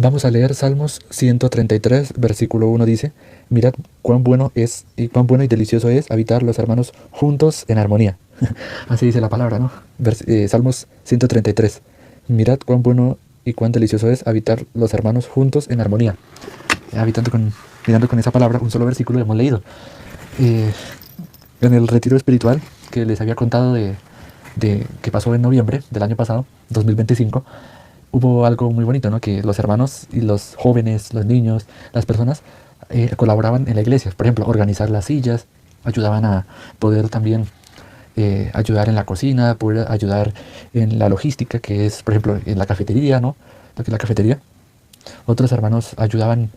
Vamos a leer Salmos 133, versículo 1 dice, mirad cuán bueno es y cuán bueno y delicioso es habitar los hermanos juntos en armonía. Así dice la palabra, ¿no? Salmos 133. Mirad cuán bueno y cuán delicioso es habitar los hermanos juntos en armonía. Mirando con esa palabra, un solo versículo hemos leído. Eh, en el retiro espiritual que les había contado de que pasó en noviembre del año pasado, 2025, hubo algo muy bonito, ¿no? Que los hermanos y los jóvenes, los niños, las personas colaboraban en la iglesia. Por ejemplo, organizar las sillas, ayudaban a poder también ayudar en la cocina, poder ayudar en la logística, que es, por ejemplo, en la cafetería, ¿no? Lo que es la cafetería. Otros hermanos ayudaban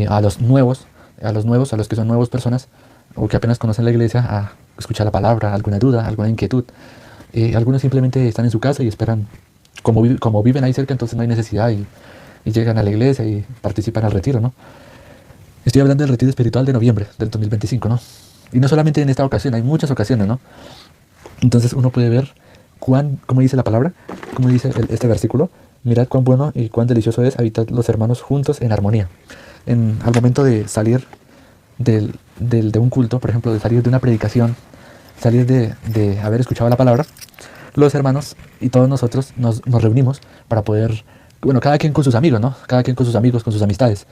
a los que son nuevas personas o que apenas conocen la iglesia, a escuchar la palabra, alguna duda, alguna inquietud. Algunos simplemente están en su casa y esperan, como viven ahí cerca, entonces no hay necesidad y llegan a la iglesia y participan al retiro, ¿no? Estoy hablando del retiro espiritual de noviembre del 2025, ¿no? Y no solamente en esta ocasión, hay muchas ocasiones, ¿no? Entonces uno puede ver como dice la palabra, como dice este versículo, mirad cuán bueno y cuán delicioso es habitar los hermanos juntos en armonía. Al momento de salir de un culto, por ejemplo, de salir de una predicación, salir de haber escuchado la palabra, los hermanos y todos nosotros nos reunimos para poder, bueno, cada quien con sus amigos, ¿no? Cada quien con sus amigos, con sus amistades.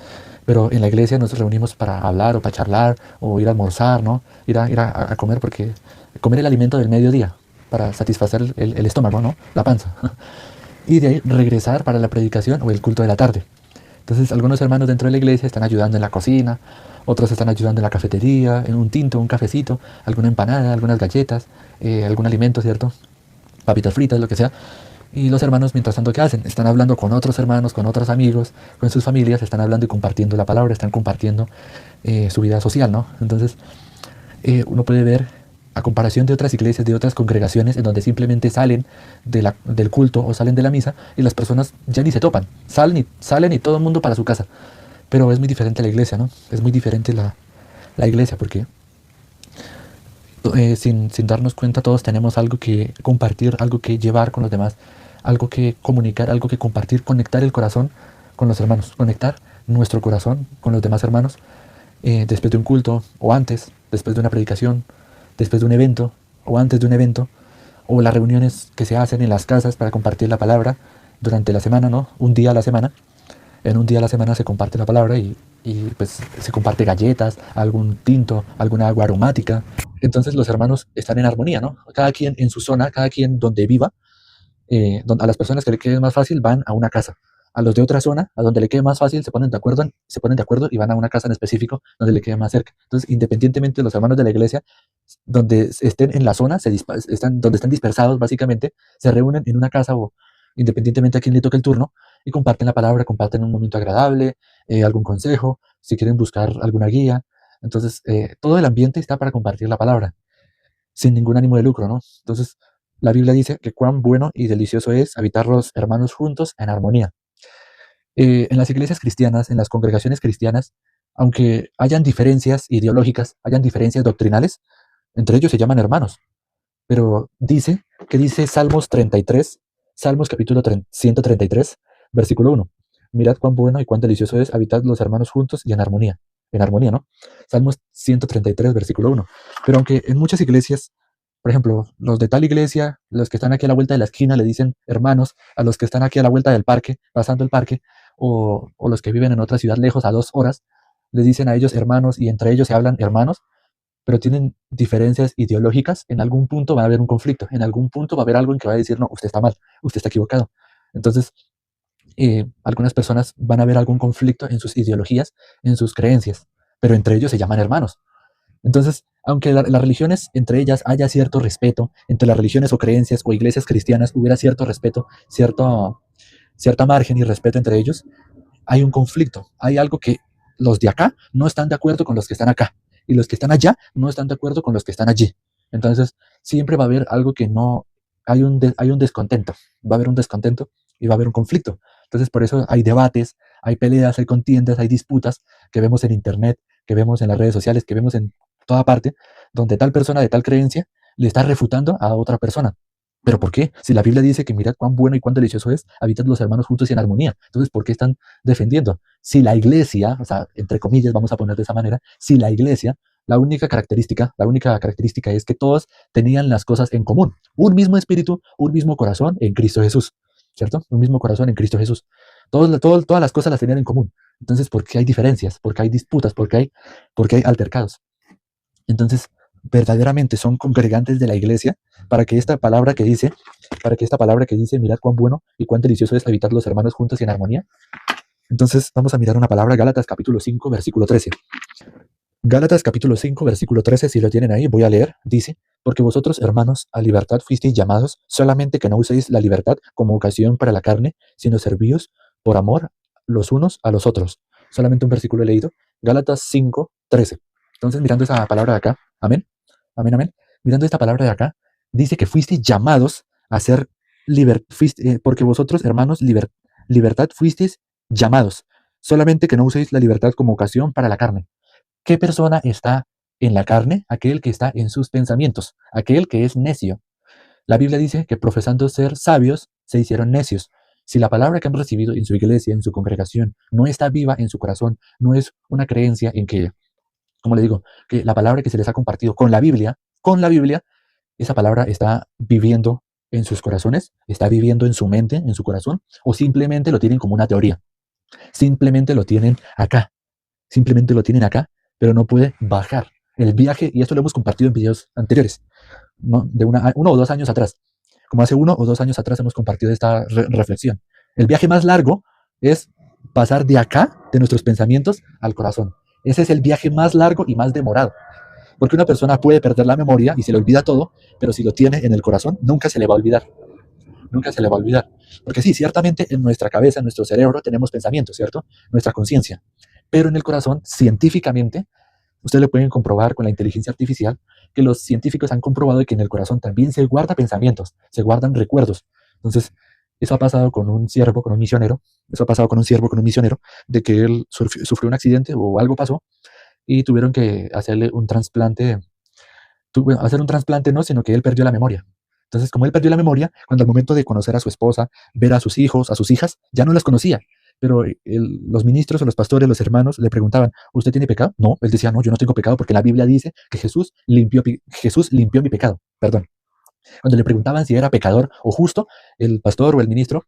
Pero en la iglesia nos reunimos para hablar o para charlar o ir a almorzar, ¿no? Ir a comer, porque comer el alimento del mediodía para satisfacer el estómago, ¿no? La panza. Y de ahí regresar para la predicación o el culto de la tarde. Entonces algunos hermanos dentro de la iglesia están ayudando en la cocina, otros están ayudando en la cafetería, en un tinto, un cafecito, alguna empanada, algunas galletas, algún alimento, ¿cierto? Papitas fritas, lo que sea. Y los hermanos, mientras tanto, ¿qué hacen? Están hablando con otros hermanos, con otros amigos, con sus familias, están hablando y compartiendo la palabra, están compartiendo su vida social, ¿no? Entonces, uno puede ver, a comparación de otras iglesias, de otras congregaciones, en donde simplemente salen del culto o salen de la misa y las personas ya ni se topan, salen y todo el mundo para su casa. Pero es muy diferente la iglesia, ¿no? Es muy diferente la iglesia, porque sin darnos cuenta todos tenemos algo que compartir, algo que llevar con los demás, algo que comunicar, algo que compartir, conectar el corazón con los hermanos, conectar nuestro corazón con los demás hermanos después de un culto o antes, después de una predicación, después de un evento o antes de un evento, o las reuniones que se hacen en las casas para compartir la palabra durante la semana, ¿no? Un día a la semana. En un día a la semana se comparte la palabra pues se comparte galletas, algún tinto, alguna agua aromática. Entonces los hermanos están en armonía, ¿no? Cada quien en su zona, cada quien donde viva, a las personas que le quede más fácil van a una casa. A los de otra zona, a donde le quede más fácil, se ponen de acuerdo y van a una casa en específico donde le quede más cerca. Entonces, independientemente de los hermanos de la iglesia, donde estén en la zona, donde están dispersados básicamente, se reúnen en una casa o independientemente a quién le toque el turno y comparten la palabra, comparten un momento agradable, algún consejo, si quieren buscar alguna guía. Entonces, todo el ambiente está para compartir la palabra, sin ningún ánimo de lucro, ¿no? Entonces, la Biblia dice que cuán bueno y delicioso es habitar los hermanos juntos en armonía. En las iglesias cristianas, en las congregaciones cristianas, aunque hayan diferencias ideológicas, hayan diferencias doctrinales, entre ellos se llaman hermanos. Pero dice Salmos 33, Salmos capítulo 133, versículo 1. Mirad cuán bueno y cuán delicioso es habitar los hermanos juntos y en armonía, ¿no? Salmos 133, versículo 1. Pero aunque en muchas iglesias, por ejemplo, los de tal iglesia, los que están aquí a la vuelta de la esquina le dicen hermanos, a los que están aquí a la vuelta del parque, pasando el parque, o los que viven en otra ciudad lejos a 2 horas, les dicen a ellos hermanos y entre ellos se hablan hermanos, pero tienen diferencias ideológicas, en algún punto va a haber un conflicto, en algún punto va a haber algo en que va a decir, no, usted está mal, usted está equivocado. Entonces, algunas personas van a ver algún conflicto en sus ideologías, en sus creencias, pero entre ellos se llaman hermanos. Entonces, aunque las religiones, entre ellas haya cierto respeto, entre las religiones o creencias o iglesias cristianas hubiera cierto respeto, cierta margen y respeto entre ellos, hay un conflicto, hay algo que los de acá no están de acuerdo con los que están acá, y los que están allá no están de acuerdo con los que están allí. Entonces, siempre va a haber algo que no, hay un descontento, va a haber un descontento y va a haber un conflicto. Entonces, por eso hay debates, hay peleas, hay contiendas, hay disputas que vemos en internet, que vemos en las redes sociales, que vemos en toda parte, donde tal persona de tal creencia le está refutando a otra persona. ¿Pero por qué? Si la Biblia dice que mirad cuán bueno y cuán delicioso es, habitad los hermanos juntos y en armonía. Entonces, ¿por qué están defendiendo? Si la iglesia, o sea, entre comillas, vamos a poner de esa manera, si la iglesia, la única característica es que todos tenían las cosas en común. Un mismo espíritu, un mismo corazón en Cristo Jesús, ¿cierto? Un mismo corazón en Cristo Jesús. Todas las cosas las tenían en común. Entonces, ¿por qué hay diferencias? ¿Por qué hay disputas? ¿Por qué hay altercados? Entonces, verdaderamente son congregantes de la iglesia para que esta palabra que dice, mirad cuán bueno y cuán delicioso es habitar los hermanos juntos y en armonía. Entonces, vamos a mirar una palabra, Gálatas capítulo 5, versículo 13. Gálatas capítulo 5, versículo 13, si lo tienen ahí, voy a leer, dice, porque vosotros, hermanos, a libertad fuisteis llamados, solamente que no uséis la libertad como ocasión para la carne, sino servíos por amor los unos a los otros. Solamente un versículo he leído, Gálatas 5, 13. Entonces, mirando esa palabra de acá, amén, amén, amén, mirando esta palabra de acá, dice que fuisteis llamados a ser porque vosotros, hermanos, libertad fuisteis llamados, solamente que no uséis la libertad como ocasión para la carne. ¿Qué persona está en la carne? Aquel que está en sus pensamientos, aquel que es necio. La Biblia dice que profesando ser sabios, se hicieron necios. Si la palabra que han recibido en su iglesia, en su congregación, no está viva en su corazón, no es una creencia en que, como le digo, que la palabra que se les ha compartido con la Biblia, esa palabra está viviendo en sus corazones, está viviendo en su mente, en su corazón, o simplemente lo tienen como una teoría. Simplemente lo tienen acá, pero no puede bajar. El viaje, y esto lo hemos compartido en videos anteriores, ¿no? De 1 o 2 años atrás. Como hace 1 o 2 años atrás hemos compartido esta reflexión. El viaje más largo es pasar de acá, de nuestros pensamientos, al corazón. Ese es el viaje más largo y más demorado. Porque una persona puede perder la memoria y se le olvida todo, pero si lo tiene en el corazón, nunca se le va a olvidar. Nunca se le va a olvidar. Porque sí, ciertamente en nuestra cabeza, en nuestro cerebro, tenemos pensamientos, ¿cierto? Nuestra conciencia. Pero en el corazón, científicamente, ustedes lo pueden comprobar con la inteligencia artificial, que los científicos han comprobado que en el corazón también se guardan pensamientos, se guardan recuerdos. Entonces, eso ha pasado con un siervo, con un misionero, de que él sufrió un accidente o algo pasó y tuvieron que hacerle un trasplante. Hacer un trasplante no, sino que él perdió la memoria. Entonces, como él perdió la memoria, cuando al momento de conocer a su esposa, ver a sus hijos, a sus hijas, ya no las conocía. Pero los ministros o los pastores, los hermanos, le preguntaban, ¿usted tiene pecado? No, él decía, no, yo no tengo pecado porque la Biblia dice que Jesús limpió mi pecado. Perdón. Cuando le preguntaban si era pecador o justo, el pastor o el ministro,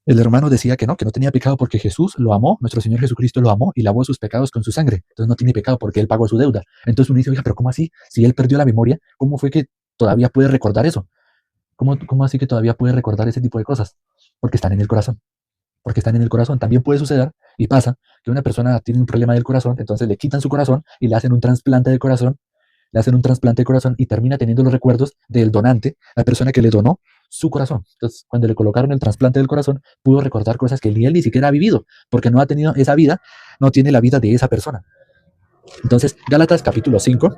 el hermano decía que no tenía pecado porque Jesús lo amó, nuestro Señor Jesucristo lo amó y lavó sus pecados con su sangre. Entonces no tiene pecado porque él pagó su deuda. Entonces uno dice, oiga, pero ¿cómo así? Si él perdió la memoria, ¿cómo fue que todavía puede recordar eso? ¿Cómo así que todavía puede recordar ese tipo de cosas? Porque están en el corazón. Porque están en el corazón. También puede suceder, y pasa, que una persona tiene un problema del corazón, entonces le quitan su corazón y le hacen un trasplante de corazón, y termina teniendo los recuerdos del donante, la persona que le donó su corazón. Entonces, cuando le colocaron el trasplante del corazón, pudo recordar cosas que él ni siquiera ha vivido, porque no ha tenido esa vida, no tiene la vida de esa persona. Entonces, Gálatas capítulo 5,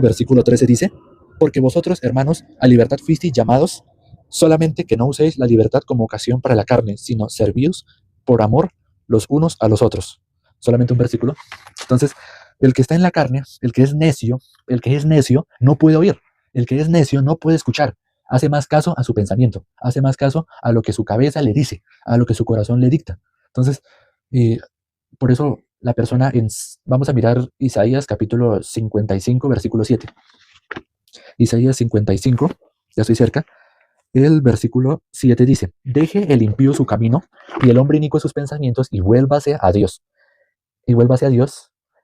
versículo 13 dice, porque vosotros, hermanos, a libertad fuisteis llamados, solamente que no uséis la libertad como ocasión para la carne, sino servíos por amor los unos a los otros. Solamente un versículo. Entonces, el que está en la carne, el que es necio, no puede oír. El que es necio no puede escuchar. Hace más caso a su pensamiento, hace más caso a lo que su cabeza le dice, a lo que su corazón le dicta. Entonces, por eso la persona, vamos a mirar Isaías capítulo 55, versículo 7. Isaías 55, ya estoy cerca. El versículo 7 dice, deje el impío su camino y el hombre inicuo sus pensamientos y vuélvase a Dios.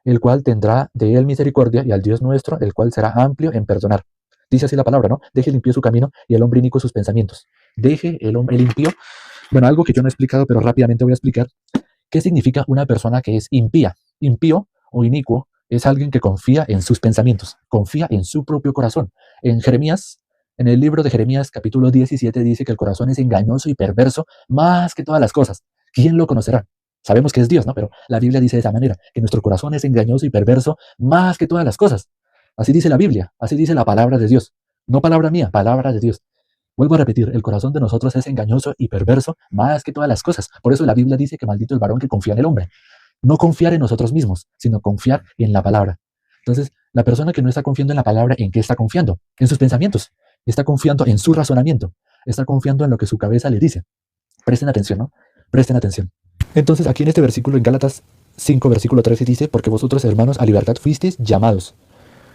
El cual tendrá de él misericordia, y al Dios nuestro, el cual será amplio en perdonar. Dice así la palabra, ¿no? Deje el impío su camino y el hombre inicuo sus pensamientos. Deje el impío. Bueno, algo que yo no he explicado, pero rápidamente voy a explicar. ¿Qué significa una persona que es impía? Impío o inicuo es alguien que confía en sus pensamientos, confía en su propio corazón. En el libro de Jeremías, capítulo 17, dice que el corazón es engañoso y perverso más que todas las cosas. ¿Quién lo conocerá? Sabemos que es Dios, ¿no? Pero la Biblia dice de esa manera, que nuestro corazón es engañoso y perverso más que todas las cosas. Así dice la Biblia, así dice la palabra de Dios. No palabra mía, palabra de Dios. Vuelvo a repetir, el corazón de nosotros es engañoso y perverso más que todas las cosas. Por eso la Biblia dice que maldito el varón que confía en el hombre. No confiar en nosotros mismos, sino confiar en la palabra. Entonces, la persona que no está confiando en la palabra, ¿en qué está confiando? En sus pensamientos. Está confiando en su razonamiento. Está confiando en lo que su cabeza le dice. Presten atención, ¿no? Presten atención. Entonces, aquí en este versículo, en Gálatas 5, versículo 13, dice, porque vosotros, hermanos, a libertad fuisteis llamados.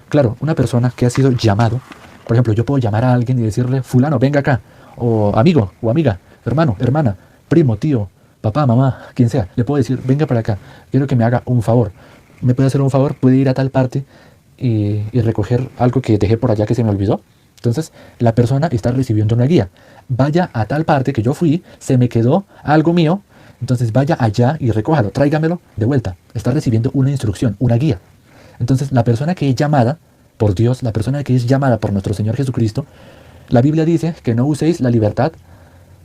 Claro, una persona que ha sido llamado, por ejemplo, yo puedo llamar a alguien y decirle, fulano, venga acá, o amigo, o amiga, hermano, hermana, primo, tío, papá, mamá, quien sea, le puedo decir, venga para acá, quiero que me haga un favor. ¿Me puede hacer un favor? ¿Puede ir a tal parte y recoger algo que dejé por allá que se me olvidó? Entonces, la persona está recibiendo una guía. Vaya a tal parte que yo fui, se me quedó algo mío, entonces vaya allá y recójalo, tráigamelo de vuelta. Está recibiendo una instrucción, una guía. Entonces, la persona que es llamada por Dios, la persona que es llamada por nuestro Señor Jesucristo, la Biblia dice que no uséis la libertad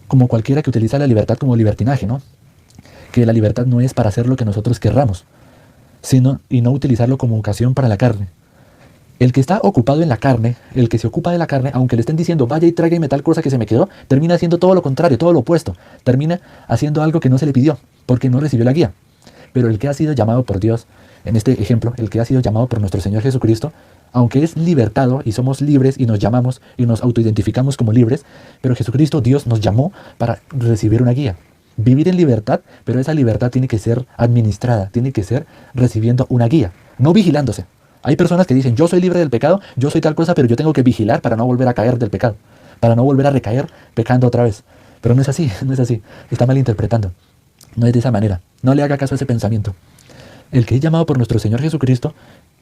como cualquiera que utiliza la libertad como libertinaje, ¿no? Que la libertad no es para hacer lo que nosotros querramos, sino y no utilizarlo como ocasión para la carne. El que está ocupado en la carne, el que se ocupa de la carne, aunque le estén diciendo vaya y tráigame tal cosa que se me quedó, termina haciendo todo lo contrario, todo lo opuesto. Termina haciendo algo que no se le pidió, porque no recibió la guía. Pero el que ha sido llamado por Dios, en este ejemplo, el que ha sido llamado por nuestro Señor Jesucristo, aunque es libertado y somos libres y nos llamamos y nos autoidentificamos como libres, pero Jesucristo, Dios, nos llamó para recibir una guía. Vivir en libertad, pero esa libertad tiene que ser administrada, tiene que ser recibiendo una guía, no vigilándose. Hay personas que dicen, yo soy libre del pecado, yo soy tal cosa, pero yo tengo que vigilar para no volver a caer del pecado, para no volver a recaer pecando otra vez. Pero no es así, no es así. Está malinterpretando. No es de esa manera. No le haga caso a ese pensamiento. El que es llamado por nuestro Señor Jesucristo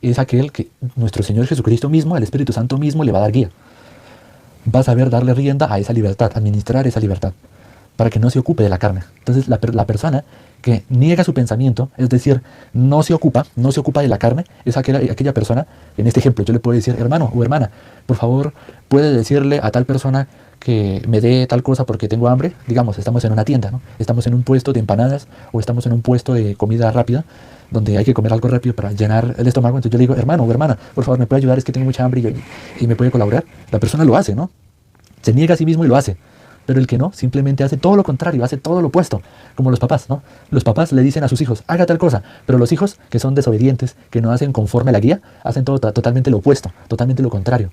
es aquel que nuestro Señor Jesucristo mismo, el Espíritu Santo mismo, le va a dar guía. Va a saber darle rienda a esa libertad, administrar esa libertad, para que no se ocupe de la carne. Entonces la persona que niega su pensamiento, es decir, no se ocupa de la carne, es aquella persona, en este ejemplo yo le puedo decir, hermano o hermana, por favor, puede decirle a tal persona que me dé tal cosa porque tengo hambre. Digamos, estamos en una tienda, ¿no? Estamos en un puesto de empanadas o estamos en un puesto de comida rápida, donde hay que comer algo rápido para llenar el estómago. Entonces yo le digo, hermano o hermana, por favor, ¿me puede ayudar? Es que tengo mucha hambre y me puede colaborar. La persona lo hace, ¿no? Se niega a sí mismo y lo hace. Pero el que no, simplemente hace todo lo contrario, hace todo lo opuesto, como los papás, ¿no? Los papás le dicen a sus hijos, haga tal cosa, pero los hijos, que son desobedientes, que no hacen conforme a la guía, hacen todo totalmente lo opuesto, totalmente lo contrario.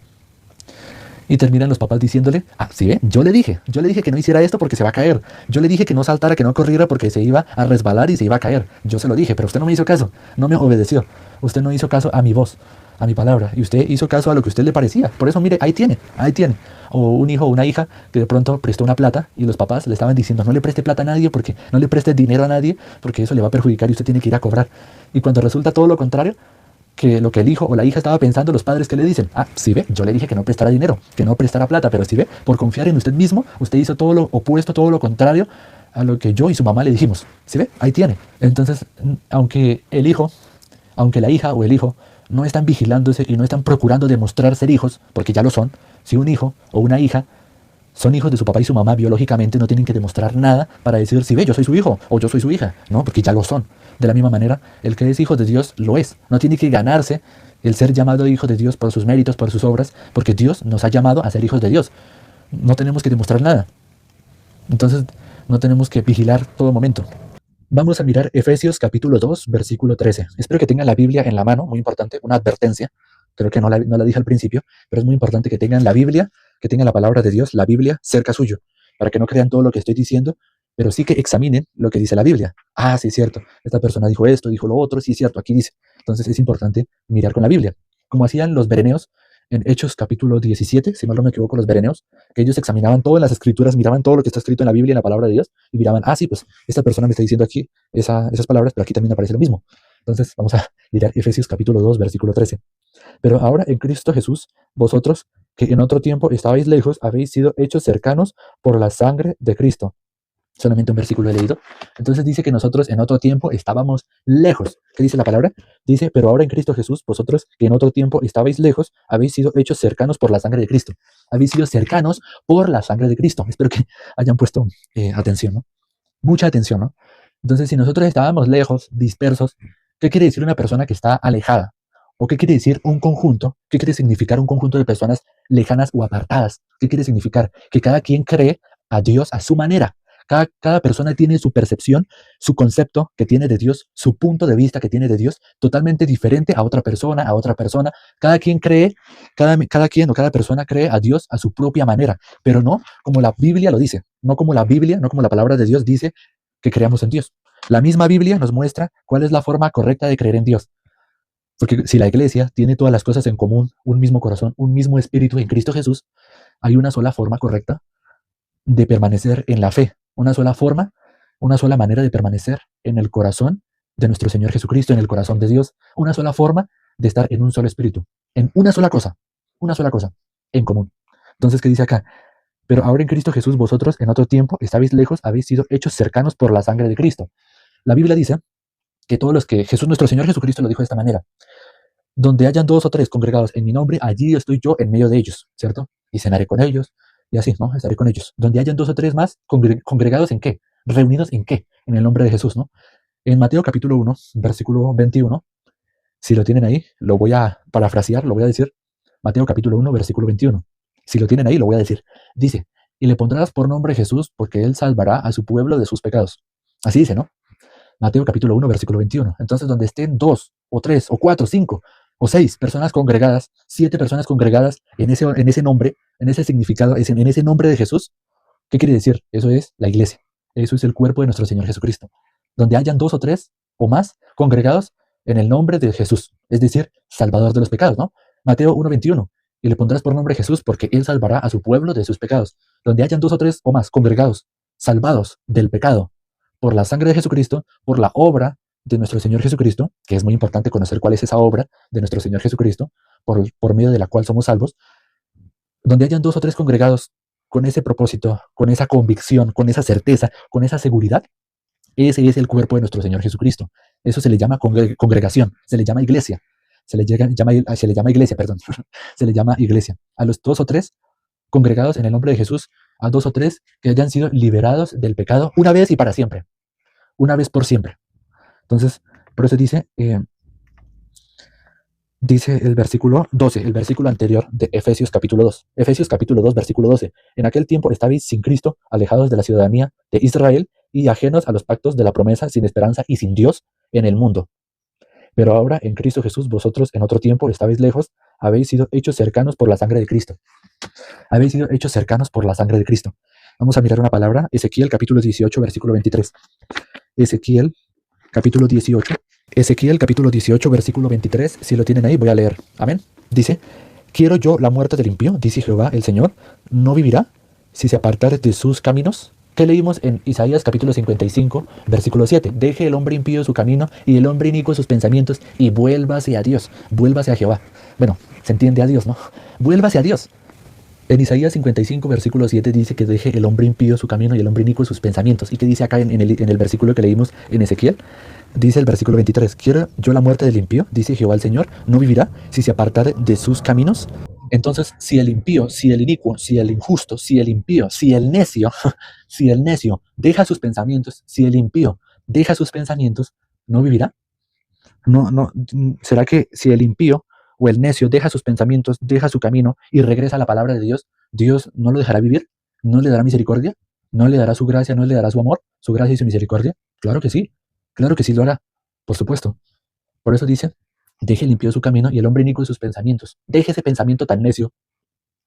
Y terminan los papás diciéndole, sí ve, yo le dije que no hiciera esto porque se va a caer, yo le dije que no saltara, que no corriera porque se iba a resbalar y se iba a caer, yo se lo dije, pero usted no me hizo caso, no me obedeció, usted no hizo caso a mi voz, a mi palabra, y usted hizo caso a lo que a usted le parecía. Por eso, mire, ahí tiene. O un hijo o una hija que de pronto prestó una plata y los papás le estaban diciendo, no le preste plata a nadie, porque no le preste dinero a nadie, porque eso le va a perjudicar y usted tiene que ir a cobrar. Y cuando resulta todo lo contrario, que lo que el hijo o la hija estaba pensando, los padres que le dicen, sí ve, yo le dije que no prestara dinero, que no prestara plata, pero sí ve, por confiar en usted mismo, usted hizo todo lo opuesto, todo lo contrario a lo que yo y su mamá le dijimos. ¿Sí ve? Ahí tiene. Entonces, aunque la hija o el hijo no están vigilándose y no están procurando demostrar ser hijos, porque ya lo son, si un hijo o una hija son hijos de su papá y su mamá biológicamente, no tienen que demostrar nada para decir, sí ve, yo soy su hijo o yo soy su hija, no, porque ya lo son. De la misma manera, el que es hijo de Dios lo es. No tiene que ganarse el ser llamado hijo de Dios por sus méritos, por sus obras, porque Dios nos ha llamado a ser hijos de Dios. No tenemos que demostrar nada. Entonces, no tenemos que vigilar todo momento. Vamos a mirar Efesios capítulo 2, versículo 13. Espero que tengan la Biblia en la mano, muy importante, una advertencia. Creo que no la dije al principio, pero es muy importante que tengan la Biblia, que tengan la palabra de Dios, la Biblia, cerca suyo, para que no crean todo lo que estoy diciendo, pero sí que examinen lo que dice la Biblia. Sí es cierto, esta persona dijo esto, dijo lo otro, sí es cierto, aquí dice. Entonces es importante mirar con la Biblia, como hacían los bereneos en Hechos capítulo 17, si mal no me equivoco, los bereneos, que ellos examinaban todo en las escrituras, miraban todo lo que está escrito en la Biblia, en la palabra de Dios, y miraban, sí, pues esta persona me está diciendo aquí esas palabras, pero aquí también aparece lo mismo. Entonces vamos a mirar Efesios capítulo 2, versículo 13. Pero ahora en Cristo Jesús, vosotros que en otro tiempo estabais lejos, habéis sido hechos cercanos por la sangre de Cristo. Solamente un versículo he leído. Entonces dice que nosotros en otro tiempo estábamos lejos. ¿Qué dice la palabra? Dice, pero ahora en Cristo Jesús, vosotros que en otro tiempo estabais lejos, habéis sido hechos cercanos por la sangre de Cristo. Habéis sido cercanos por la sangre de Cristo. Espero que hayan puesto atención, ¿no? Mucha atención, ¿no? Entonces, si nosotros estábamos lejos, dispersos, ¿qué quiere decir una persona que está alejada? ¿O qué quiere decir un conjunto? ¿Qué quiere significar un conjunto de personas lejanas o apartadas? ¿Qué quiere significar? Que cada quien cree a Dios a su manera. Cada persona tiene su percepción, su concepto que tiene de Dios, su punto de vista que tiene de Dios, totalmente diferente a otra persona, a otra persona. Cada quien cree, cada quien o cada persona cree a Dios a su propia manera, pero no como la Biblia lo dice, no como la Biblia, no como la palabra de Dios dice que creamos en Dios. La misma Biblia nos muestra cuál es la forma correcta de creer en Dios. Porque si la iglesia tiene todas las cosas en común, un mismo corazón, un mismo espíritu en Cristo Jesús, hay una sola forma correcta de permanecer en la fe, una sola forma, una sola manera de permanecer en el corazón de nuestro Señor Jesucristo, en el corazón de Dios, una sola forma de estar en un solo espíritu, en una sola cosa, en común. Entonces, ¿qué dice acá? Pero ahora en Cristo Jesús vosotros en otro tiempo estabais lejos, habéis sido hechos cercanos por la sangre de Cristo. La Biblia dice que todos los que Jesús, nuestro Señor Jesucristo, lo dijo de esta manera: donde hayan 2 o 3 congregados en mi nombre, allí estoy yo en medio de ellos, ¿cierto? Y cenaré con ellos, y así, ¿no? Estaré con ellos. Donde hayan 2 o 3 más, congregados ¿en qué? ¿Reunidos en qué? En el nombre de Jesús, ¿no? En Mateo capítulo 1, versículo 21, si lo tienen ahí, lo voy a parafrasear, lo voy a decir. Mateo capítulo 1, versículo 21. Si lo tienen ahí, lo voy a decir. Dice: y le pondrás por nombre Jesús, porque él salvará a su pueblo de sus pecados. Así dice, ¿no? Mateo capítulo 1, versículo 21. Entonces, donde estén 2 o 3 o 4, 5 o 6 personas congregadas, 7 personas congregadas en ese nombre, en ese significado, en ese nombre de Jesús, ¿qué quiere decir? Eso es la iglesia. Eso es el cuerpo de nuestro Señor Jesucristo. Donde hayan 2 o 3 o más congregados en el nombre de Jesús, es decir, Salvador de los pecados, ¿no? Mateo 1, 21. Y le pondrás por nombre Jesús, porque él salvará a su pueblo de sus pecados. Donde hayan 2 o 3 o más congregados, salvados del pecado, por la sangre de Jesucristo, por la obra de nuestro Señor Jesucristo, que es muy importante conocer cuál es esa obra de nuestro Señor Jesucristo, por medio de la cual somos salvos. Donde hayan 2 o 3 congregados con ese propósito, con esa convicción, con esa certeza, con esa seguridad, ese es el cuerpo de nuestro Señor Jesucristo. Eso se le llama congregación, se le llama iglesia, se le llama iglesia, perdón, se le llama iglesia. A los 2 o 3 congregados en el nombre de Jesús, a 2 o 3 que hayan sido liberados del pecado una vez y para siempre, una vez por siempre. Entonces, por eso dice el versículo 12, el versículo anterior de Efesios capítulo 2. Efesios capítulo 2, versículo 12. En aquel tiempo estabais sin Cristo, alejados de la ciudadanía de Israel y ajenos a los pactos de la promesa, sin esperanza y sin Dios en el mundo. Pero ahora en Cristo Jesús vosotros en otro tiempo estabais lejos, habéis sido hechos cercanos por la sangre de Cristo. Habéis sido hechos cercanos por la sangre de Cristo. Vamos a mirar una palabra, Ezequiel capítulo 18, versículo 23. Ezequiel capítulo 18. Ezequiel capítulo 18, versículo 23. Si lo tienen ahí, voy a leer. Amén. Dice: ¿quiero yo la muerte del impío? Dice Jehová el Señor. ¿No vivirá si se apartare de sus caminos? ¿Qué leímos en Isaías capítulo 55, versículo 7? Deje el hombre impío su camino y el hombre inicuo sus pensamientos y vuélvase a Dios, vuélvase a Jehová. Bueno, se entiende a Dios, ¿no? Vuélvase a Dios. En Isaías 55, versículo 7 dice que deje el hombre impío su camino y el hombre inicuo sus pensamientos. ¿Y qué dice acá en el versículo que leímos en Ezequiel? Dice el versículo 23, ¿quiero yo la muerte del impío? Dice Jehová el Señor, ¿no vivirá si se apartare de sus caminos? Entonces, si el impío, si el inicuo, si el injusto, si el impío, si el necio, si el necio deja sus pensamientos, si el impío deja sus pensamientos, ¿no vivirá? No, ¿será que si el impío o el necio deja sus pensamientos, deja su camino y regresa a la palabra de Dios, Dios no lo dejará vivir? ¿No le dará misericordia? ¿No le dará su gracia? ¿No le dará su amor, su gracia y su misericordia? Claro que sí lo hará, por supuesto. Por eso dice, deje limpio su camino y el hombre inicuo sus pensamientos. Deje ese pensamiento tan necio,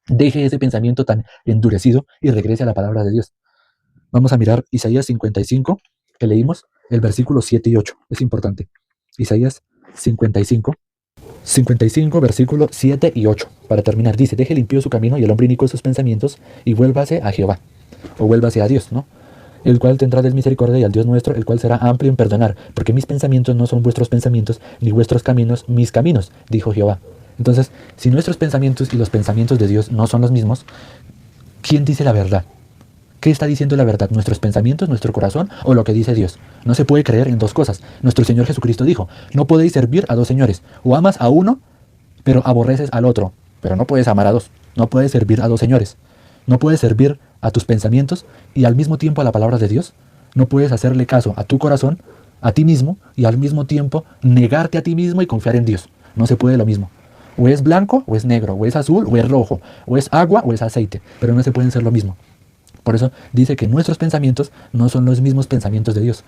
deje ese pensamiento tan endurecido y regrese a la palabra de Dios. Vamos a mirar Isaías 55, que leímos, el versículo 7 y 8. Es importante. Isaías 55, versículo 7 y 8. Para terminar, dice, deje limpio su camino y el hombre inicuo sus pensamientos y vuélvase a Jehová, o vuélvase a Dios, ¿no? El cual tendrá de misericordia y al Dios nuestro, el cual será amplio en perdonar, porque mis pensamientos no son vuestros pensamientos, ni vuestros caminos mis caminos, dijo Jehová. Entonces, si nuestros pensamientos y los pensamientos de Dios no son los mismos, ¿quién dice la verdad? ¿Qué está diciendo la verdad? ¿Nuestros pensamientos, nuestro corazón o lo que dice Dios? No se puede creer en dos cosas. Nuestro Señor Jesucristo dijo, no podéis servir a dos señores. O amas a uno, pero aborreces al otro. Pero no puedes amar a dos. No puedes servir a dos señores. No puedes servir a tus pensamientos y al mismo tiempo a la palabra de Dios. No puedes hacerle caso a tu corazón, a ti mismo, y al mismo tiempo negarte a ti mismo y confiar en Dios. No se puede lo mismo. O es blanco o es negro, o es azul o es rojo, o es agua o es aceite, pero no se pueden ser lo mismo. Por eso dice que nuestros pensamientos no son los mismos pensamientos de Dios.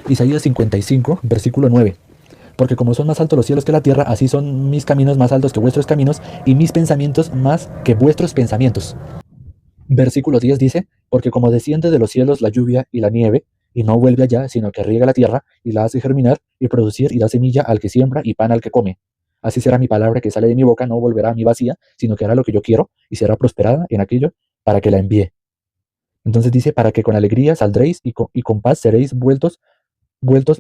Isaías 55, versículo 9. Porque como son más altos los cielos que la tierra, así son mis caminos más altos que vuestros caminos, y mis pensamientos más que vuestros pensamientos. Versículo 10 dice, porque como desciende de los cielos la lluvia y la nieve, y no vuelve allá, sino que riega la tierra, y la hace germinar, y producir, y da semilla al que siembra, y pan al que come. Así será mi palabra que sale de mi boca, no volverá a mí vacía, sino que hará lo que yo quiero, y será prosperada en aquello para que la envíe. Entonces dice, para que con alegría saldréis, y con paz seréis vueltos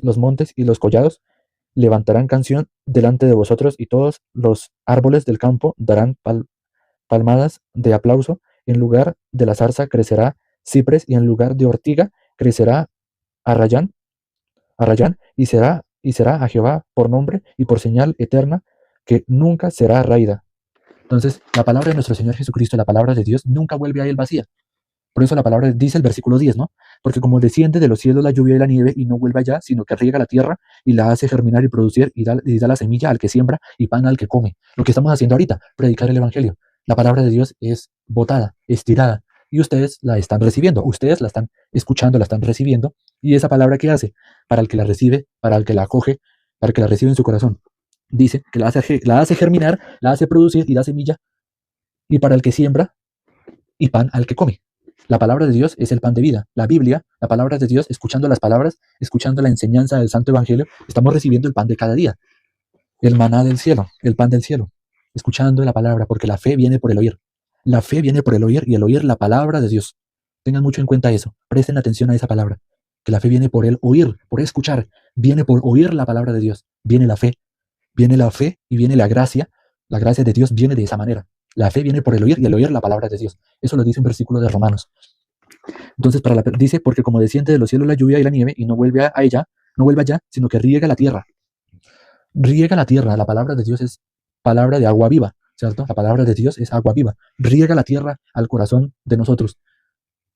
los montes y los collados, levantarán canción delante de vosotros, y todos los árboles del campo darán palmadas de aplauso. En lugar de la zarza crecerá cipres, y en lugar de ortiga crecerá arrayán, y será a Jehová por nombre y por señal eterna, que nunca será raída. Entonces, la palabra de nuestro Señor Jesucristo, la palabra de Dios, nunca vuelve a él vacía. Por eso la palabra dice el versículo 10, ¿no? Porque como desciende de los cielos la lluvia y la nieve, y no vuelve allá, sino que riega la tierra y la hace germinar y producir, y da la semilla al que siembra y pan al que come. Lo que estamos haciendo ahorita, predicar el Evangelio. La palabra de Dios es botada, estirada, y ustedes la están recibiendo. Ustedes la están escuchando, la están recibiendo. ¿Y esa palabra qué hace? Para el que la recibe, para el que la acoge, para el que la recibe en su corazón. Dice que la hace germinar, la hace producir y da semilla, y para el que siembra y pan al que come. La palabra de Dios es el pan de vida. La Biblia, la palabra de Dios, escuchando las palabras, escuchando la enseñanza del Santo Evangelio, estamos recibiendo el pan de cada día, el maná del cielo, el pan del cielo, escuchando la palabra, porque la fe viene por el oír. La fe viene por el oír, y el oír la palabra de Dios. Tengan mucho en cuenta eso, presten atención a esa palabra, que la fe viene por el oír, por escuchar, viene por oír la palabra de Dios, viene la fe y viene la gracia de Dios viene de esa manera. La fe viene por el oír, y el oír la palabra de Dios. Eso lo dice un versículo de Romanos. Entonces, dice, porque como desciende de los cielos la lluvia y la nieve, y no vuelve a ella, no vuelve allá, sino que riega la tierra. Riega la tierra, la palabra de Dios es palabra de agua viva, ¿cierto? La palabra de Dios es agua viva. Riega la tierra al corazón de nosotros.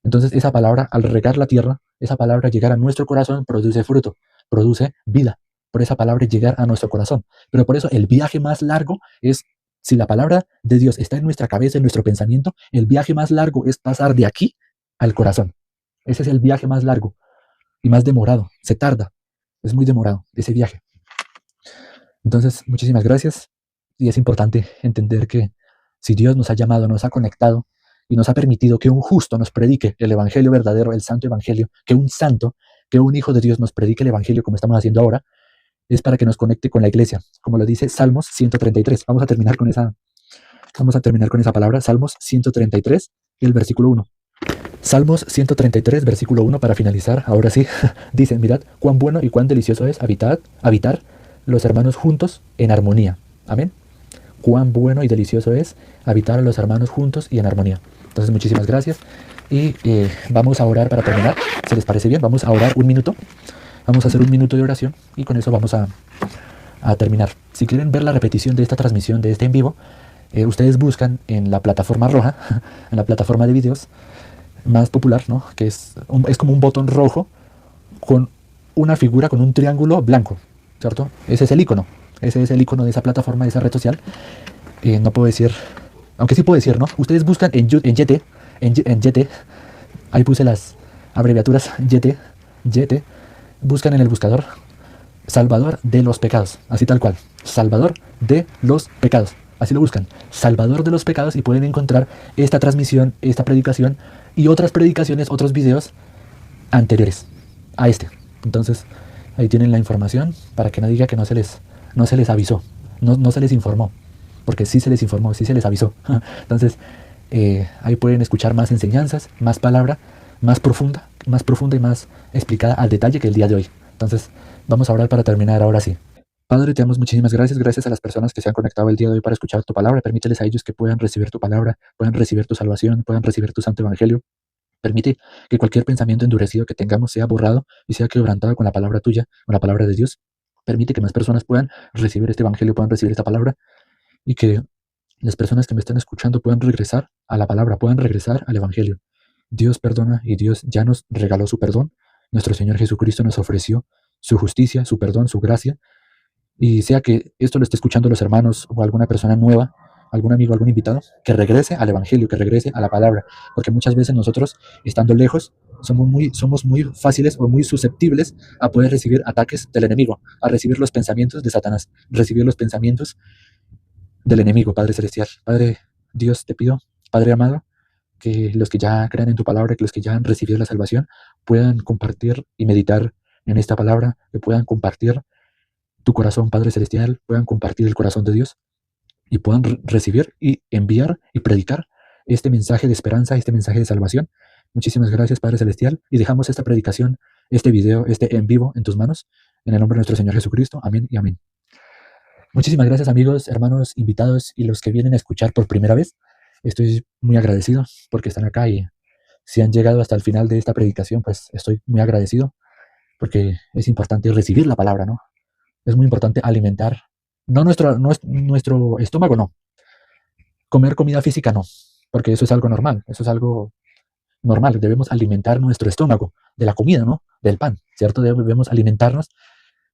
Entonces, esa palabra, al regar la tierra, esa palabra llegar a nuestro corazón, produce fruto, produce vida. Por esa palabra llegar a nuestro corazón. Pero por eso el viaje más largo es, si la palabra de Dios está en nuestra cabeza, en nuestro pensamiento, el viaje más largo es pasar de aquí al corazón. Ese es el viaje más largo y más demorado. Se tarda. Es muy demorado ese viaje. Entonces, muchísimas gracias. Y es importante entender que si Dios nos ha llamado, nos ha conectado y nos ha permitido que un justo nos predique el Evangelio verdadero, el Santo Evangelio, que un santo, que un hijo de Dios nos predique el Evangelio como estamos haciendo ahora, es para que nos conecte con la iglesia, como lo dice Salmos 133. Vamos a terminar con esa palabra, Salmos 133, el versículo 1. Salmos 133, versículo 1, para finalizar, ahora sí, dice, mirad cuán bueno y cuán delicioso es habitar los hermanos juntos en armonía. Amén. Cuán bueno y delicioso es habitar a los hermanos juntos y en armonía. Entonces, muchísimas gracias. Y vamos a orar para terminar. ¿Se les parece bien? Vamos a orar un minuto. Vamos a hacer un minuto de oración y con eso vamos a terminar. Si quieren ver la repetición de esta transmisión, de este en vivo, ustedes buscan en la plataforma roja, en la plataforma de videos más popular, ¿no? Que es como un botón rojo con una figura con un triángulo blanco, ¿cierto? Ese es el icono. Ese es el icono de esa plataforma, de esa red social. No puedo decir, aunque sí puedo decir, ¿no? Ustedes buscan en YT, ahí puse las abreviaturas YT, buscan en el buscador Salvador de los pecados, así tal cual, Salvador de los pecados, así lo buscan, Salvador de los pecados, y pueden encontrar esta transmisión, esta predicación y otras predicaciones, otros videos anteriores a este. Entonces, ahí tienen la información para que no diga que no se les avisó, no se les informó, porque sí se les informó, sí se les avisó. Entonces, ahí pueden escuchar más enseñanzas, más palabra, más profunda y más explicada al detalle que el día de hoy. Entonces, vamos a orar para terminar ahora sí. Padre, te damos muchísimas gracias a las personas que se han conectado el día de hoy para escuchar tu palabra. Permíteles a ellos que puedan recibir tu palabra, puedan recibir tu salvación, puedan recibir tu santo evangelio. Permite que cualquier pensamiento endurecido que tengamos sea borrado y sea quebrantado con la palabra tuya, con la palabra de Dios. Permite que más personas puedan recibir este evangelio, puedan recibir esta palabra, y que las personas que me están escuchando puedan regresar a la palabra, puedan regresar al evangelio. Dios perdona y Dios ya nos regaló su perdón. Nuestro Señor Jesucristo nos ofreció su justicia, su perdón, su gracia. Y sea que esto lo esté escuchando los hermanos o alguna persona nueva algún amigo, algún invitado, que regrese al Evangelio, que regrese a la palabra, porque muchas veces nosotros, estando lejos, somos muy fáciles o muy susceptibles a poder recibir ataques del enemigo, a recibir los pensamientos de Satanás, recibir los pensamientos del enemigo. Padre Celestial, Padre Dios, te pido, Padre amado, que los que ya crean en tu palabra, que los que ya han recibido la salvación, puedan compartir y meditar en esta palabra, que puedan compartir tu corazón, Padre Celestial, puedan compartir el corazón de Dios y puedan recibir y enviar y predicar este mensaje de esperanza, este mensaje de salvación. Muchísimas gracias, Padre Celestial, y dejamos esta predicación, este video, este en vivo en tus manos, en el nombre de nuestro Señor Jesucristo. Amén y amén. Muchísimas gracias, amigos, hermanos, invitados y los que vienen a escuchar por primera vez. Estoy muy agradecido porque están acá, y si han llegado hasta el final de esta predicación, pues estoy muy agradecido, porque es importante recibir la palabra, ¿no? Es muy importante alimentar, no nuestro estómago, no. Comer comida física, no, porque eso es algo normal, eso es algo normal. Debemos alimentar nuestro estómago de la comida, ¿no? Del pan, ¿cierto? Debemos alimentarnos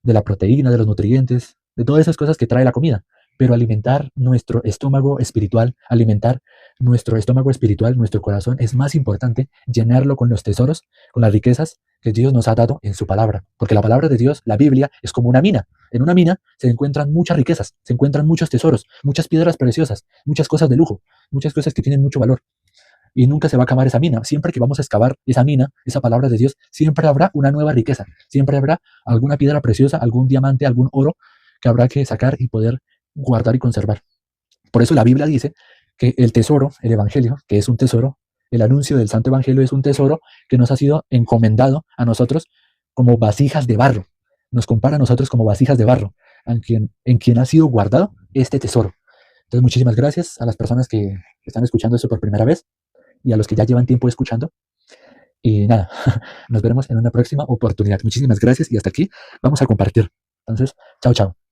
de la proteína, de los nutrientes, de todas esas cosas que trae la comida. Pero alimentar nuestro estómago espiritual, nuestro corazón, es más importante llenarlo con los tesoros, con las riquezas que Dios nos ha dado en su palabra. Porque la palabra de Dios, la Biblia, es como una mina. En una mina se encuentran muchas riquezas, se encuentran muchos tesoros, muchas piedras preciosas, muchas cosas de lujo, muchas cosas que tienen mucho valor. Y nunca se va a acabar esa mina. Siempre que vamos a excavar esa mina, esa palabra de Dios, siempre habrá una nueva riqueza. Siempre habrá alguna piedra preciosa, algún diamante, algún oro que habrá que sacar y poder guardar y conservar. Por eso la Biblia dice que el tesoro, el Evangelio, que es un tesoro, el anuncio del Santo Evangelio es un tesoro que nos ha sido encomendado a nosotros como vasijas de barro. Nos compara a nosotros como vasijas de barro, en quien ha sido guardado este tesoro. Entonces, muchísimas gracias a las personas que están escuchando esto por primera vez y a los que ya llevan tiempo escuchando. Y nada, nos veremos en una próxima oportunidad. Muchísimas gracias y hasta aquí vamos a compartir. Entonces, chao, chao.